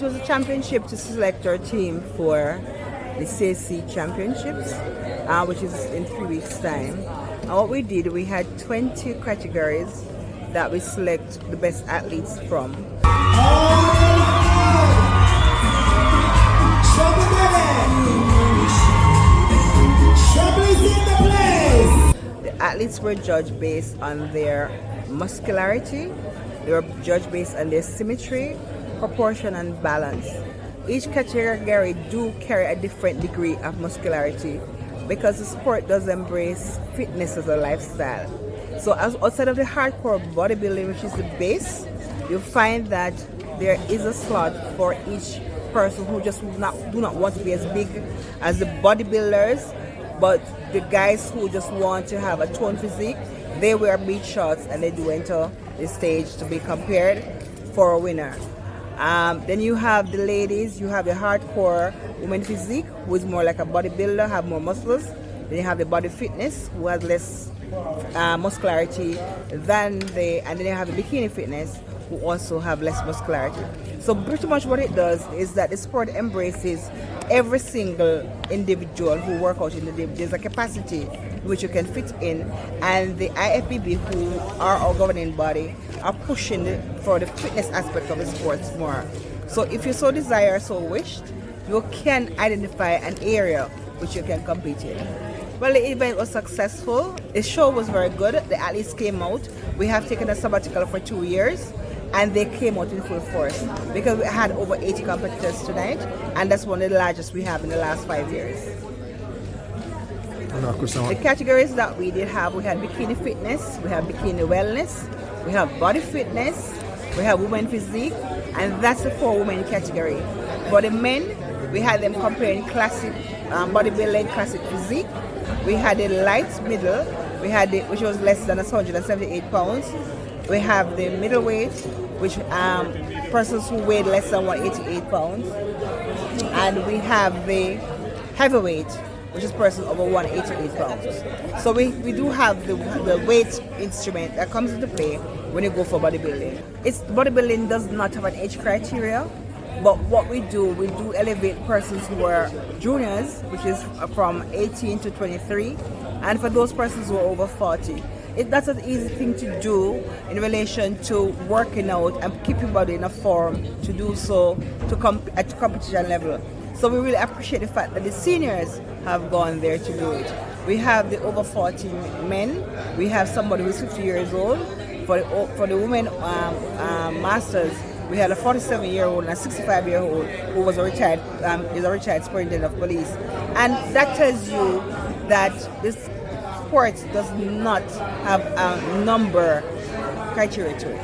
It was a championship to select our team for the CSC Championships, which is in 3 weeks' time. And what we did, we had 20 categories that we select the best athletes from. The athletes were judged based on their muscularity, they were judged based on their symmetry, proportion and balance. Each category do carry a different degree of muscularity because the sport does embrace fitness as a lifestyle. So outside of the hardcore bodybuilding, which is the base, you'll find that there is a slot for each person who just do not want to be as big as the bodybuilders, but the guys who just want to have a toned physique, they wear beach shorts and they do enter the stage to be compared for a winner. Then you have the ladies, you have the hardcore woman physique, who is more like a bodybuilder, have more muscles. Then you have the body fitness, who has less muscularity than and then you have the bikini fitness, who also have less muscularity. So pretty much what it does is that the sport embraces every single individual who work out in the day. There's a capacity which you can fit in, and the IFBB, who are our governing body, are pushing for the fitness aspect of the sports more. So if you so desire, so wished, you can identify an area which you can compete in. Well, the event was successful. The show was very good. The athletes came out. We have taken a sabbatical for 2 years, and they came out in full force because we had over 80 competitors tonight, and that's one of the largest we have in the last 5 years. The categories that we did have, we had bikini fitness, we have bikini wellness, we have body fitness, we have women physique, and that's the 4 women category. For the men, we had them comparing classic bodybuilding, classic physique. We had the light middle, we had which was less than 178 pounds. We have the middleweight, which persons who weighed less than 188 pounds, and we have the heavyweight, which is persons over 188 pounds. So we do have the weight instrument that comes into play when you go for bodybuilding. Bodybuilding does not have an age criteria, but what we do elevate persons who are juniors, which is from 18 to 23, and for those persons who are over 40. That's an easy thing to do in relation to working out and keep your body in a form to do so at competition level. So we really appreciate the fact that the seniors have gone there to do it. We have the over 40 men. We have somebody who's 50 years old. For the women masters, we had a 47-year-old and a 65-year-old who was is a retired superintendent of police. And that tells you that this sport does not have a number criteria to it.